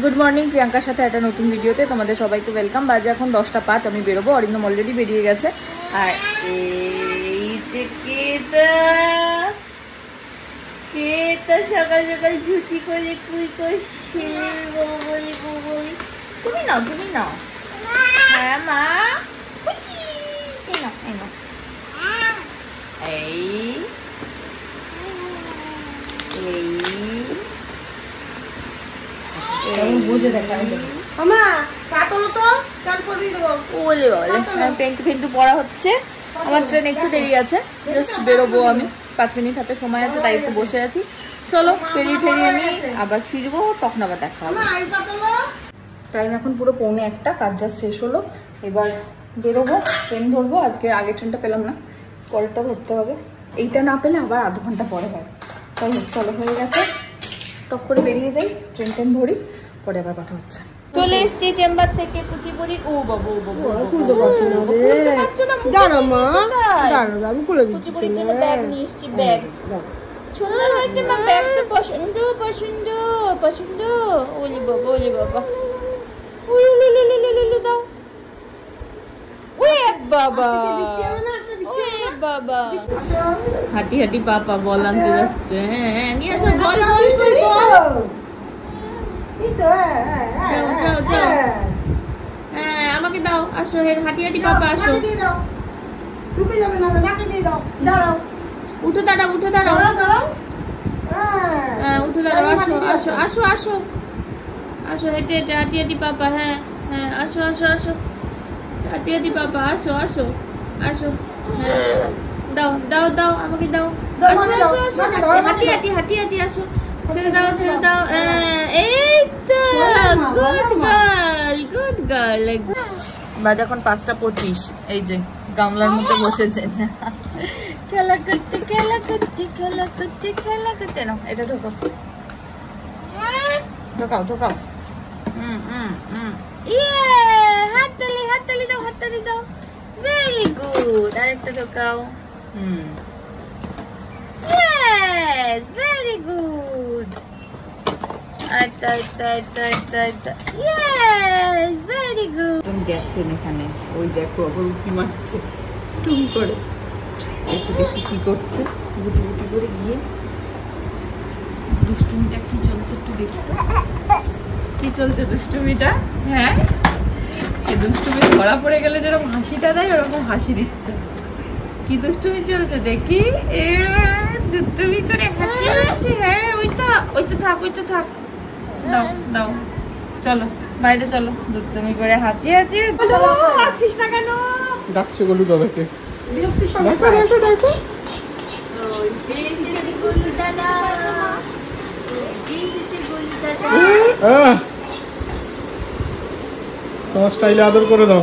Good morning प्रियंकार साथे एक नतून भिडियोते तोमादेर सबाइके वेलकाम। बाजे एखन 10टा 5 आमी बेरोबो। अरिंदम अलरेडी बेरिये गेছে আর এই যে কেতা সকাল সকাল ঝুটি করে কুই করছে বলি তুমি নাও হ্যাঁ মা কুচি এই নাও এই বুঝে দেখা মামা কাটলো তো কাট করে দিয়ে দেবো ওলে পেন্টু পড়া হচ্ছে। আমার ট্রেন একটু দেরি আছে, জাস্ট বেরোবো আমি, 5 মিনিট হাতে সময় আছে, তাই একটু বসে আছি। চলো পেরিয়ে ঠেরিয়ে নিই, আবার ফিরবো, তখন আবার দেখা হবে। টাইম এখন পুরো 1:45, কাজ জাস্ট শেষ হলো। এবার বেরোবো, ট্রেন ধরবো। আজকে আগের ট্রেনটা পেলাম না, পরেরটা ধরতে হবে। এইটা না পেলে আবার আধ ঘন্টা পরে হয়। তাই চলো হয়ে গেছে, টক করে বেরিয়ে যাই, ট্রেন ধরি, পরে আবার কথা হচ্ছে। চলে এসেছি চেম্বার থেকে পুচিপুরি। ও বাবু খুলতে পারছি না রে, দাঁড়া মা দাঁড়া, আমি খুলে দিচ্ছি। পুচিপুরির জন্য ব্যাগ নিয়ে এসেছি, ব্যাগ সুন্দর হয়েছে মা, ব্যাগটা পছন্দ ওলি বাবা উলুলুলুলুলু দাও। ওয়ে বাবা হাঁটি পাপা বল আনতে যাচ্ছে। হ্যাঁ নিয়ে আসো, বল আমাকে দাও, আসো হাঁটি পাপা আসো। উঠে দাঁড়াও উঠে দাঁড়াও, আসো হেঁটে হাঁটি পাপা। হ্যাঁ আসো হাঁটি পাপা, আসো দাও আমাকে দাও, আসো হাঁটি আসো, ছেড়ে দাও। এই তো গুড গার্ল। বাজে এখন 5:25। এই যে গামলার মধ্যে বসেছেন, খেলা করতে না, এটা ঢোকাও। হাততালি দাও, ভেরি গুড। আরেকটা ঢোকাও। Yes, very good. আইতা yes, very good. তুমি গেছেন এখানে, ওই দেখো আবার উকি মারছে টুম করে, দেখি কি করছে, গুটি করে গিয়ে। দুষ্টুমিটা কি চলছে একটু দেখি তো, কি চলছে দুষ্টুমিটা। হ্যাঁ সে দুষ্টুমি ধরা পড়ে গেলে যেরকম হাসিটা দেয় ওরকম হাসি দিচ্ছে। কি দুষ্টুমি চলছে দেখি, দুষ্টুমি করে হাসি। হ্যাঁ ওইটা থাক, দাও চলো বাইরে চলো, দুষ্টুমি করে হাসি। হাসিস না কেন? ডাকছে গলু দাদাকে, বিরক্তির সময় ডাকো। তোমার স্টাইলে আদর করে দাও।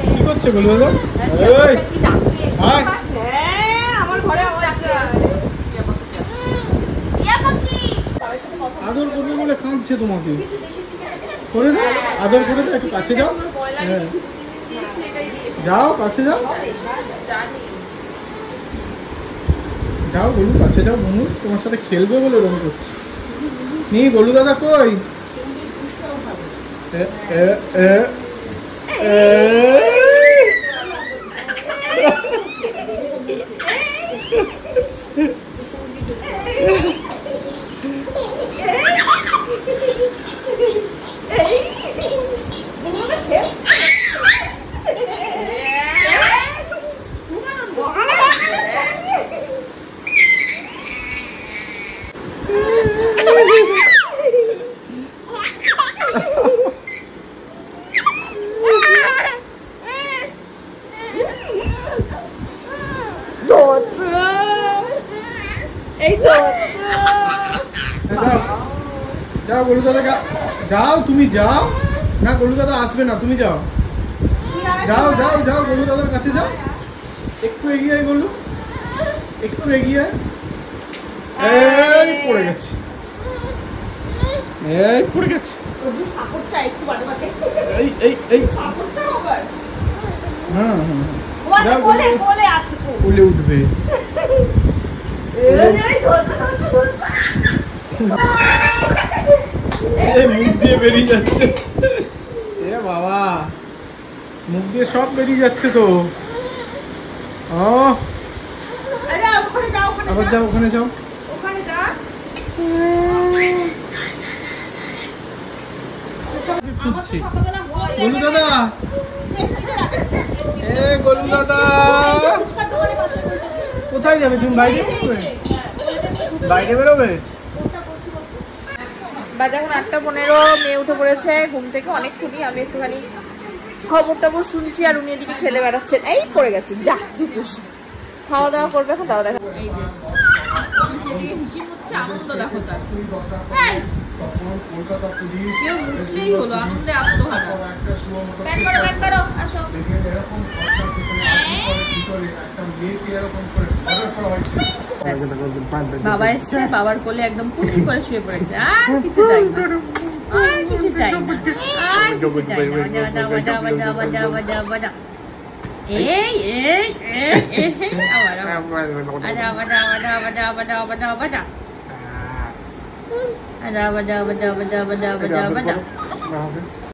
কি করছে গলু দাদা? আদর করবে বলে কাঁদছে তোমাকে, করে দাও, আদর করে দাও, একটু কাছে যাও। যাও কাছে যাও গলু, কাছে যাও। বনু তোমার সাথে খেলবে বলে এরকম করছে। নি গলু দাদা কই? যাও গলু দাদা, যাও তুমি যাও না, গলু দাদা আসবে না, তুমি যাও গলু দাদার কাছে যাও। একটু এগিয়ে গলু, একটু এগিয়ে। এই পড়ে গেছে, হ্যাঁ হ্যাঁ ও আচ্ছা, কোলে আছে, কোলে উঠবে। মুখ দিয়ে বেরিয়ে যাচ্ছে, এ বাবা মুখ দিয়ে সব বেরিয়ে যাচ্ছে তো। আবার যাও, ওখানে যাও। গোলু দাদা, এ গোলু দাদা কোথায় যাবে তুমি? বাইরে বেরোবে? বাইরে বেরোবে? বাজে এখন 8:15, মেয়ে উঠে পড়েছে ঘুম থেকে অনেকক্ষণই। আমি একটুখানি খবর টবর শুনছি আর উনি এদিকে খেলে বেড়াচ্ছেন। এই পড়ে গেছে, যা দুপুস খাওয়া দাওয়া করবে এখন, দাওয়া দেখা। এই যে সেদিকে হিসিব হচ্ছে, আনন্দ দেখো তার। কেউ বুঝলেই হলো, আনন্দে আত্মহারা। আসো বাবা এসছে, বাবার কোলে একদম পুশ করে শুয়ে পড়েছে। আর কিছু চাই না, আর কিছু চাই না, আর কিছু চাই না। বাজা বাজা বাজা বাজা বাজা বাজা। এই এই এই আবার বাজা বাজা বাজা বাজা বাজা বাজা বাজা বাজা বাজা বাজা বাজা বাজা বাজা বাজা।